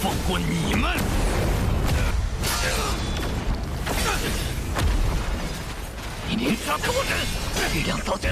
放过你们！你杀多人，力量到这。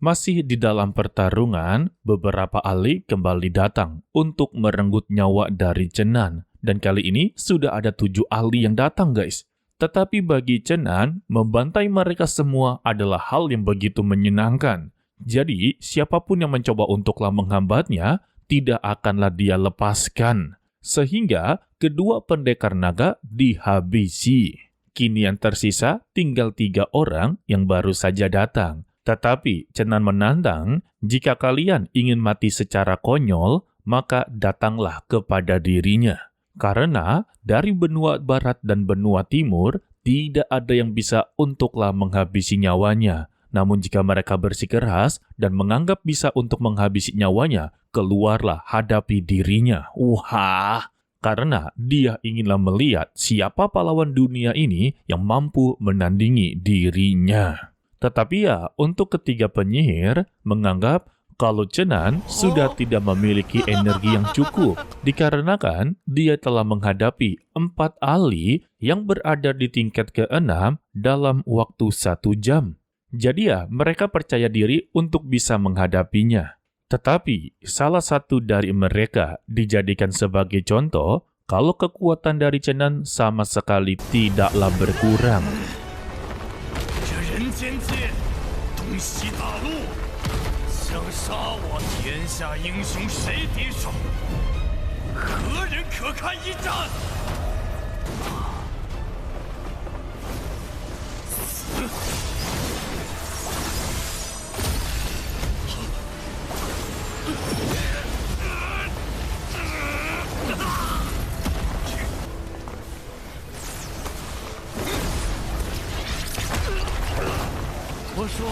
Masih di dalam pertarungan, beberapa ahli kembali datang untuk merenggut nyawa dari Chenan. Dan kali ini sudah ada 7 ahli yang datang, guys. Tetapi bagi Chenan, membantai mereka semua adalah hal yang begitu menyenangkan. Jadi, siapapun yang mencoba untuklah menghambatnya, tidak akanlah dia lepaskan. Sehingga, kedua pendekar naga dihabisi. Kini yang tersisa tinggal 3 orang yang baru saja datang. Tetapi Chenan menantang, jika kalian ingin mati secara konyol, maka datanglah kepada dirinya. Karena dari benua barat dan benua timur, tidak ada yang bisa untuklah menghabisi nyawanya. Namun jika mereka bersikeras dan menganggap bisa untuk menghabisi nyawanya, keluarlah hadapi dirinya. Wah! Karena dia inginlah melihat siapa pahlawan dunia ini yang mampu menandingi dirinya. Tetapi ya, untuk ketiga penyihir menganggap kalau Chenan sudah tidak memiliki energi yang cukup, dikarenakan dia telah menghadapi 4 ahli yang berada di tingkat ke-6 dalam waktu 1 jam. Jadi ya, mereka percaya diri untuk bisa menghadapinya. Tetapi, salah satu dari mereka dijadikan sebagai contoh kalau kekuatan dari Chenan sama sekali tidaklah berkurang. 仙界，东西大陆，想杀我天下英雄谁敌手？何人可堪一战？死！我说，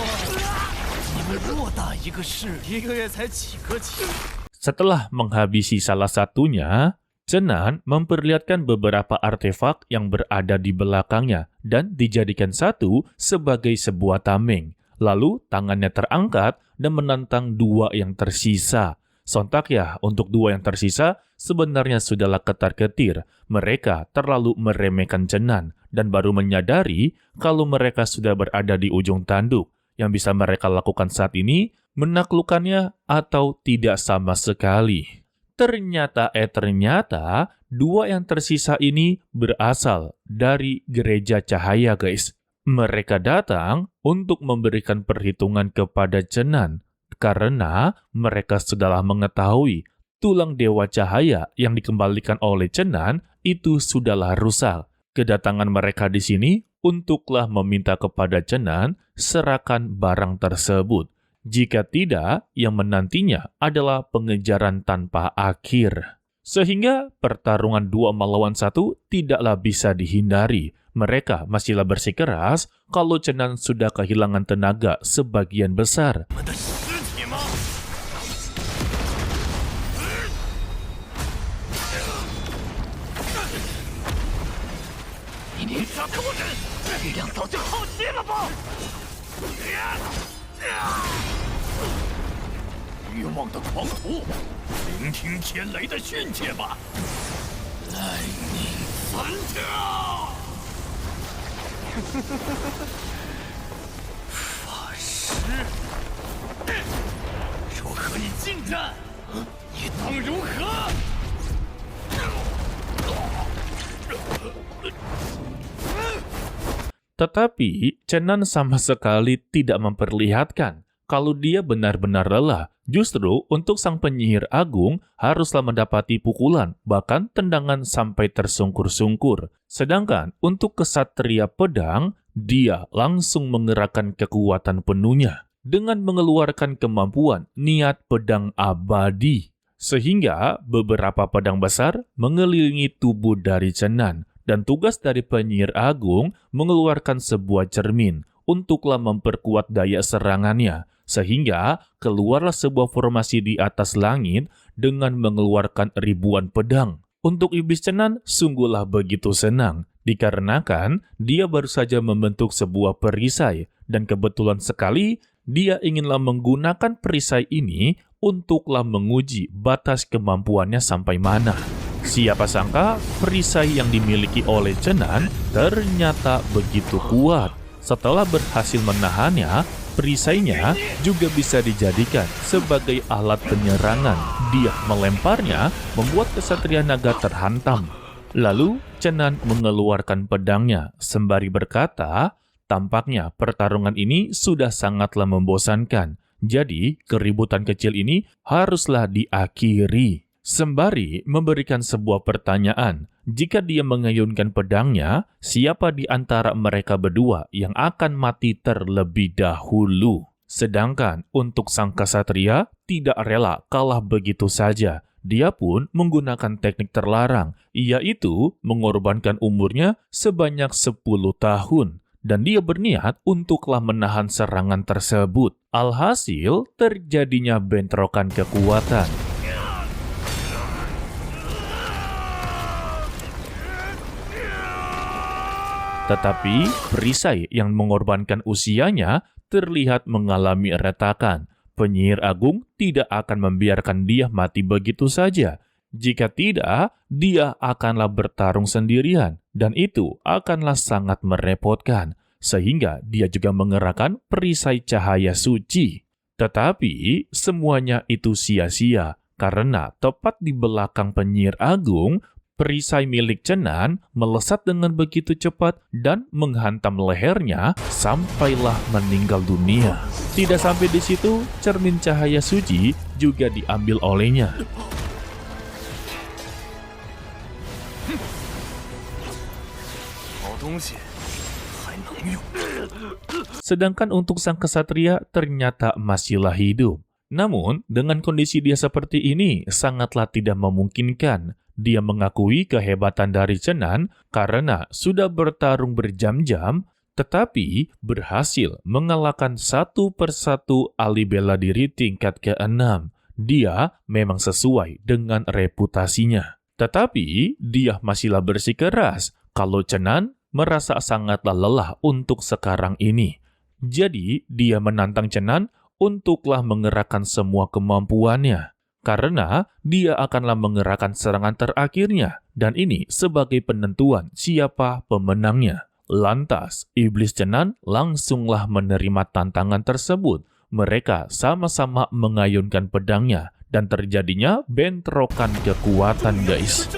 你们偌大一个市，一个月才几个钱？ Setelah menghabisi salah satunya, Chenan memperlihatkan beberapa artefak yang berada di belakangnya dan dijadikan satu sebagai sebuah tameng. Lalu tangannya terangkat dan menantang 2 yang tersisa. Sontak ya, untuk 2 yang tersisa sebenarnya sudahlah ketar-ketir. Mereka terlalu meremehkan Chenan dan baru menyadari kalau mereka sudah berada di ujung tanduk. Yang bisa mereka lakukan saat ini, menaklukkannya atau tidak sama sekali. Ternyata 2 yang tersisa ini berasal dari gereja cahaya, guys. Mereka datang untuk memberikan perhitungan kepada Chenan, karena mereka sudahlah mengetahui tulang dewa cahaya yang dikembalikan oleh Chenan itu sudahlah rusak. Kedatangan mereka di sini untuklah meminta kepada Chenan serahkan barang tersebut. Jika tidak, yang menantinya adalah pengejaran tanpa akhir. Sehingga pertarungan 2 melawan 1 tidaklah bisa dihindari. Mereka masihlah bersikeras kalau Chenan sudah kehilangan tenaga sebagian besar. Tetapi Chenan sama sekali tidak memperlihatkan kalau dia benar-benar lelah. Justru untuk sang penyihir agung haruslah mendapati pukulan, bahkan tendangan sampai tersungkur-sungkur. Sedangkan untuk kesatria pedang, dia langsung mengerahkan kekuatan penuhnya dengan mengeluarkan kemampuan niat pedang abadi. Sehingga beberapa pedang besar mengelilingi tubuh dari Chenan. Dan tugas dari penyihir agung mengeluarkan sebuah cermin untuklah memperkuat daya serangannya. Sehingga keluarlah sebuah formasi di atas langit dengan mengeluarkan ribuan pedang. Untuk iblis Cenan, sungguhlah begitu senang, dikarenakan dia baru saja membentuk sebuah perisai, dan kebetulan sekali dia inginlah menggunakan perisai ini untuklah menguji batas kemampuannya sampai mana. Siapa sangka perisai yang dimiliki oleh Cenan ternyata begitu kuat. Setelah berhasil menahannya, perisainya juga bisa dijadikan sebagai alat penyerangan. Dia melemparnya, membuat kesatria naga terhantam. Lalu, Cenan mengeluarkan pedangnya, sembari berkata, tampaknya pertarungan ini sudah sangatlah membosankan. Jadi, keributan kecil ini haruslah diakhiri. Sembari memberikan sebuah pertanyaan, jika dia mengayunkan pedangnya, siapa di antara mereka berdua yang akan mati terlebih dahulu? Sedangkan untuk sang kesatria tidak rela kalah begitu saja. Dia pun menggunakan teknik terlarang, yaitu mengorbankan umurnya sebanyak 10 tahun. Dan dia berniat untuklah menahan serangan tersebut. Alhasil, terjadinya bentrokan kekuatan. Tetapi perisai yang mengorbankan usianya terlihat mengalami retakan. Penyihir agung tidak akan membiarkan dia mati begitu saja. Jika tidak, dia akanlah bertarung sendirian, dan itu akanlah sangat merepotkan, sehingga dia juga mengerahkan perisai cahaya suci. Tetapi semuanya itu sia-sia, karena tepat di belakang penyihir agung, perisai milik Cenan melesat dengan begitu cepat dan menghantam lehernya sampailah meninggal dunia. Tidak sampai di situ, cermin cahaya suci juga diambil olehnya. Sedangkan untuk sang kesatria ternyata masihlah hidup. Namun, dengan kondisi dia seperti ini sangatlah tidak memungkinkan. Dia mengakui kehebatan dari Cenan karena sudah bertarung berjam-jam, tetapi berhasil mengalahkan satu persatu ahli bela diri tingkat ke-6. Dia memang sesuai dengan reputasinya. Tetapi dia masihlah bersikeras kalau Cenan merasa sangatlah lelah untuk sekarang ini. Jadi dia menantang Cenan untuklah mengerahkan semua kemampuannya. Karena dia akanlah mengerahkan serangan terakhirnya, dan ini sebagai penentuan siapa pemenangnya. Lantas, Iblis Cenan langsunglah menerima tantangan tersebut. Mereka sama-sama mengayunkan pedangnya, dan terjadinya bentrokan kekuatan, guys.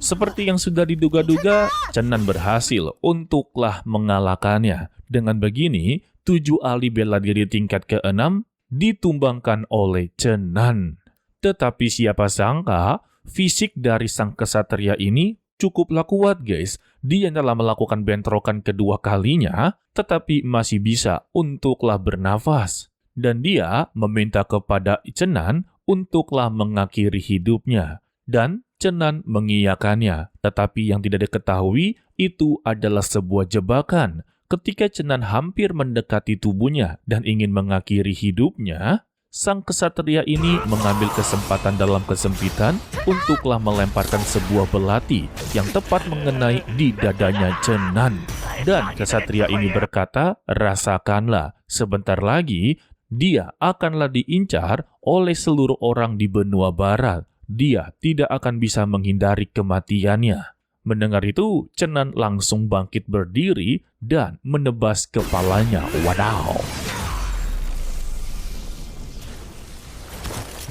Seperti yang sudah diduga-duga, Cenan berhasil untuklah mengalahkannya. Dengan begini, 7 ahli bela diri tingkat ke-6 ditumbangkan oleh Cenan. Tetapi siapa sangka, fisik dari sang kesatria ini cukuplah kuat, guys. Dia telah melakukan bentrokan kedua kalinya, tetapi masih bisa untuklah bernafas. Dan dia meminta kepada Cenan untuklah mengakhiri hidupnya. Dan Cenan mengiyakannya, tetapi yang tidak diketahui itu adalah sebuah jebakan. Ketika Cenan hampir mendekati tubuhnya dan ingin mengakhiri hidupnya, sang kesatria ini mengambil kesempatan dalam kesempitan untuklah melemparkan sebuah belati yang tepat mengenai di dadanya Cenan. Dan kesatria ini berkata, rasakanlah, sebentar lagi dia akanlah diincar oleh seluruh orang di benua barat. Dia tidak akan bisa menghindari kematiannya. Mendengar itu, Cenan langsung bangkit berdiri dan menebas kepalanya. Wadaw!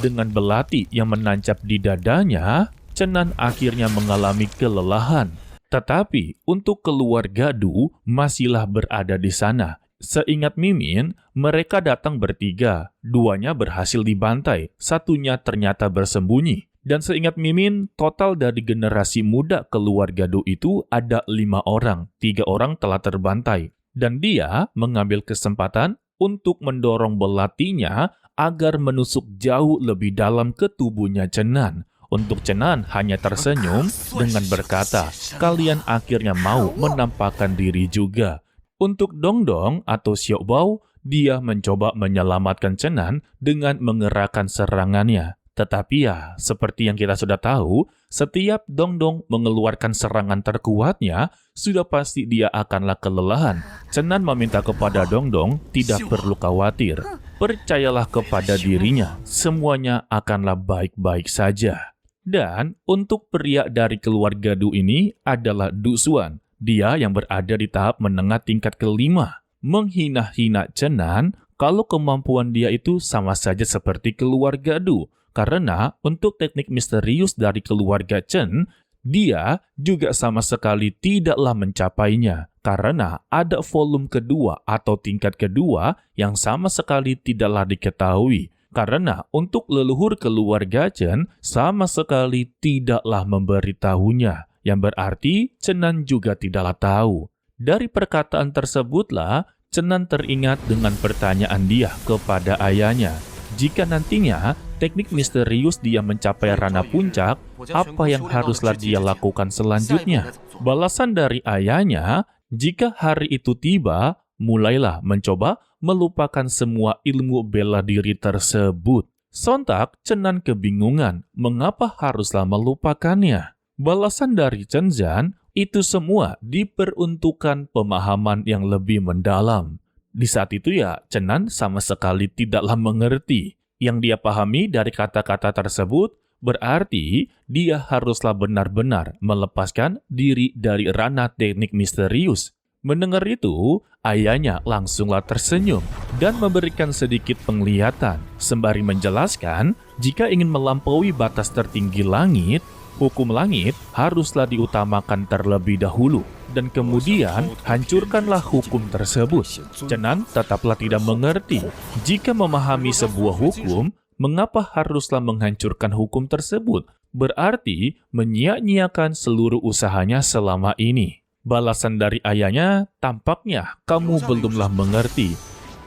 Dengan belati yang menancap di dadanya, Cenan akhirnya mengalami kelelahan. Tetapi untuk keluarga Du masihlah berada di sana. Seingat Mimin, mereka datang bertiga. 2-nya berhasil dibantai, 1-nya ternyata bersembunyi. Dan seingat Mimin, total dari generasi muda keluarga Du itu ada 5 orang. 3 orang telah terbantai. Dan dia mengambil kesempatan untuk mendorong belatinya agar menusuk jauh lebih dalam ke tubuhnya Chenan. Untuk Chenan hanya tersenyum dengan berkata, kalian akhirnya mau menampakkan diri juga. Untuk Dongdong atau Xiaobao, dia mencoba menyelamatkan Chenan dengan mengerahkan serangannya. Tetapi ya, seperti yang kita sudah tahu, setiap Dongdong mengeluarkan serangan terkuatnya, sudah pasti dia akanlah kelelahan. Chenan meminta kepada Dongdong tidak perlu khawatir. Percayalah kepada dirinya, semuanya akanlah baik-baik saja. Dan untuk pria dari keluarga Du ini adalah Du Xuan. Dia yang berada di tahap menengah tingkat kelima. Menghina-hina Chenan kalau kemampuan dia itu sama saja seperti keluarga Du. Karena untuk teknik misterius dari keluarga Chen, dia juga sama sekali tidaklah mencapainya. Karena ada volume kedua atau tingkat kedua yang sama sekali tidaklah diketahui. Karena untuk leluhur keluarga Chen sama sekali tidaklah memberitahunya. Yang berarti Chenan juga tidaklah tahu. Dari perkataan tersebutlah, Chenan teringat dengan pertanyaan dia kepada ayahnya. Jika nantinya teknik misterius dia mencapai ranah puncak, apa yang haruslah dia lakukan selanjutnya? Balasan dari ayahnya, jika hari itu tiba, mulailah mencoba melupakan semua ilmu bela diri tersebut. Sontak, Chenan kebingungan mengapa haruslah melupakannya. Balasan dari Chen Zhan, itu semua diperuntukkan pemahaman yang lebih mendalam. Di saat itu ya, Chenan sama sekali tidaklah mengerti. Yang dia pahami dari kata-kata tersebut, berarti dia haruslah benar-benar melepaskan diri dari ranah teknik misterius. Mendengar itu, ayahnya langsunglah tersenyum dan memberikan sedikit penglihatan, sembari menjelaskan jika ingin melampaui batas tertinggi langit, hukum langit haruslah diutamakan terlebih dahulu. Dan kemudian hancurkanlah hukum tersebut. Chenan tetaplah tidak mengerti. Jika memahami sebuah hukum, mengapa haruslah menghancurkan hukum tersebut? Berarti menyia-nyiakan seluruh usahanya selama ini. Balasan dari ayahnya, tampaknya kamu belumlah mengerti.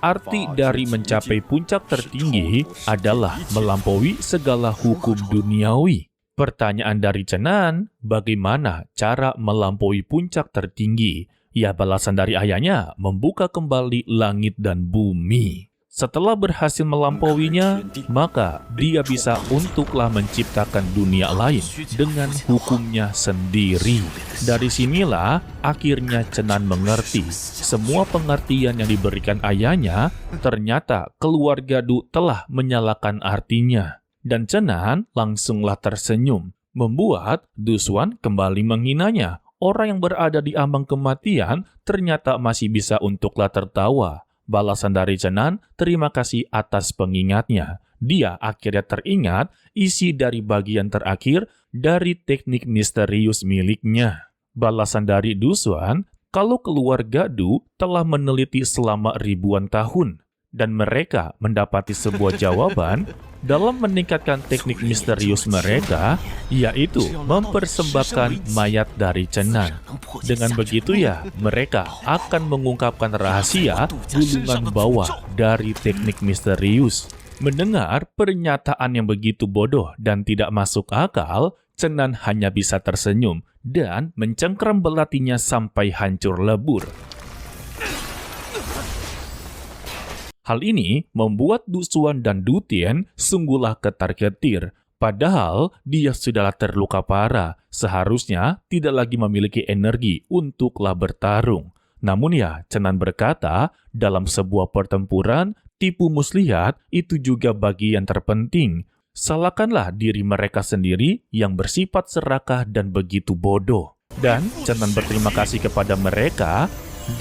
Arti dari mencapai puncak tertinggi adalah melampaui segala hukum duniawi. Pertanyaan dari Chenan, bagaimana cara melampaui puncak tertinggi? Ya, balasan dari ayahnya membuka kembali langit dan bumi. Setelah berhasil melampauinya, maka dia bisa untuklah menciptakan dunia lain dengan hukumnya sendiri. Dari sinilah akhirnya Chenan mengerti. Semua pengertian yang diberikan ayahnya, ternyata keluarga Du telah menyalakan artinya. Dan Chenan langsunglah tersenyum, membuat Du Xuan kembali menghinanya. Orang yang berada di ambang kematian ternyata masih bisa untuklah tertawa. Balasan dari Chenan, terima kasih atas pengingatnya. Dia akhirnya teringat isi dari bagian terakhir dari teknik misterius miliknya. Balasan dari Du Xuan, kalau keluarga Du telah meneliti selama ribuan tahun, dan mereka mendapati sebuah jawaban dalam meningkatkan teknik misterius mereka, yaitu mempersembahkan mayat dari Chenan. Dengan begitu ya, mereka akan mengungkapkan rahasia gulungan bawah dari teknik misterius. Mendengar pernyataan yang begitu bodoh dan tidak masuk akal, Chenan hanya bisa tersenyum dan mencengkram belatinya sampai hancur lebur. Hal ini membuat Du Xuan dan Du Tian sungguhlah ketar-ketir. Padahal dia sudahlah terluka parah, seharusnya tidak lagi memiliki energi untuklah bertarung. Namun ya, Chenan berkata, dalam sebuah pertempuran, tipu muslihat itu juga bagian terpenting. Salahkanlah diri mereka sendiri yang bersifat serakah dan begitu bodoh. Dan Chenan berterima kasih kepada mereka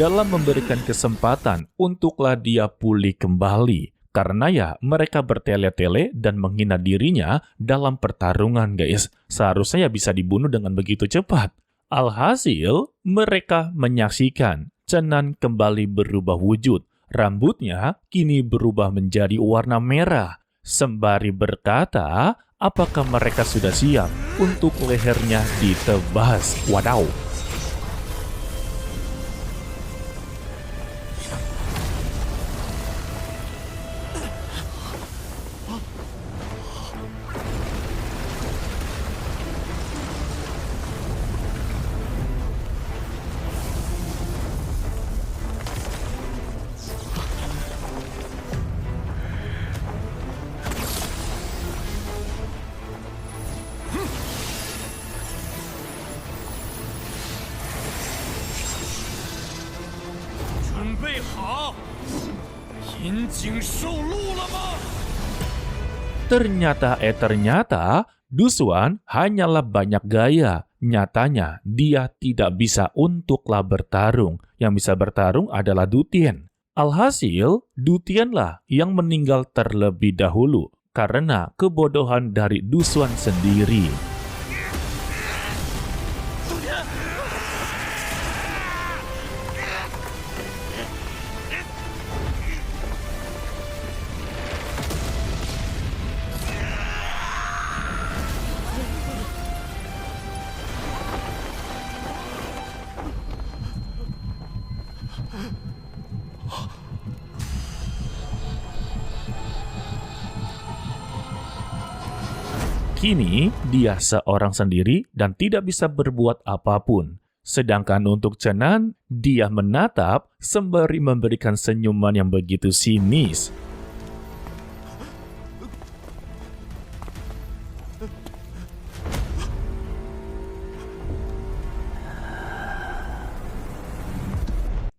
dalam memberikan kesempatan untuklah dia pulih kembali. Karena ya, mereka bertele-tele dan menghina dirinya dalam pertarungan, guys. Seharusnya ya bisa dibunuh dengan begitu cepat. Alhasil, mereka menyaksikan Chenan kembali berubah wujud. Rambutnya kini berubah menjadi warna merah. Sembari berkata, apakah mereka sudah siap untuk lehernya ditebas? Wadaw! 引颈受戮了吗？ Ternyata, Dusuan hanyalah banyak gaya. Nyatanya, dia tidak bisa untuklah bertarung. Yang bisa bertarung adalah Dutien. Alhasil, Dutienlah yang meninggal terlebih dahulu karena kebodohan dari Dusuan sendiri. Kini, dia seorang sendiri dan tidak bisa berbuat apapun. Sedangkan untuk Chenan, dia menatap sembari memberikan senyuman yang begitu sinis.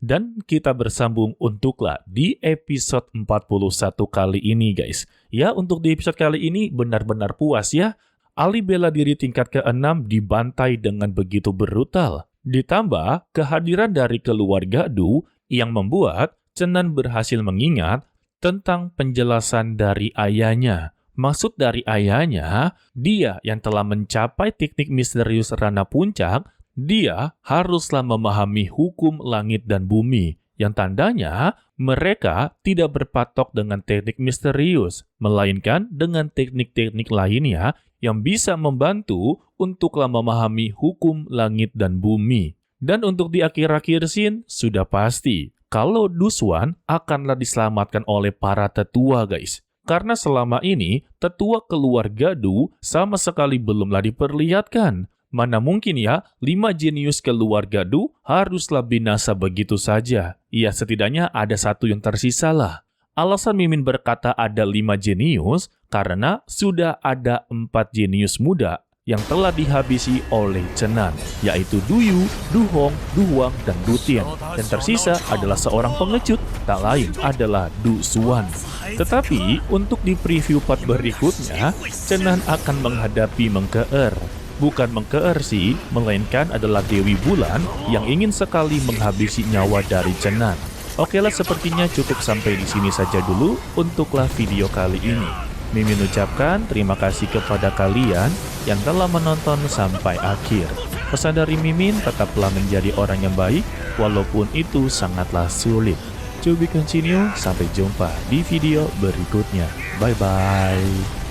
Dan kita bersambung untuklah di episode 41 kali ini, guys. Ya, untuk di episode kali ini benar-benar puas ya. Ali bela diri tingkat ke-6 dibantai dengan begitu brutal. Ditambah kehadiran dari keluarga Du yang membuat Chenan berhasil mengingat tentang penjelasan dari ayahnya. Maksud dari ayahnya, dia yang telah mencapai teknik misterius Rana Puncak, dia haruslah memahami hukum langit dan bumi, yang tandanya mereka tidak berpatok dengan teknik misterius, melainkan dengan teknik-teknik lainnya yang bisa membantu untuklah memahami hukum langit dan bumi. Dan untuk di akhir-akhir scene, sudah pasti kalau Dusuan akanlah diselamatkan oleh para tetua, guys. Karena selama ini, tetua keluarga Du sama sekali belumlah diperlihatkan. Mana mungkin ya, 5 jenius keluarga Du haruslah binasa begitu saja. Ya, setidaknya ada satu yang tersisa lah. Alasan Mimin berkata ada 5 jenius, karena sudah ada 4 jenius muda yang telah dihabisi oleh Chenan, yaitu Duyu, Duhong, Duhuang, dan Dutien. Dan tersisa adalah seorang pengecut, tak lain adalah Dusuan. Tetapi, untuk di preview part berikutnya, Chenan akan menghadapi Mengkeer. Bukan Mengkeer sih, melainkan adalah Dewi Bulan yang ingin sekali menghabisi nyawa dari Chenan. Oke lah, sepertinya cukup sampai di sini saja dulu untuklah video kali ini. Mimin ucapkan terima kasih kepada kalian yang telah menonton sampai akhir. Pesan dari Mimin, tetaplah menjadi orang yang baik walaupun itu sangatlah sulit. To be continue, sampai jumpa di video berikutnya. Bye-bye.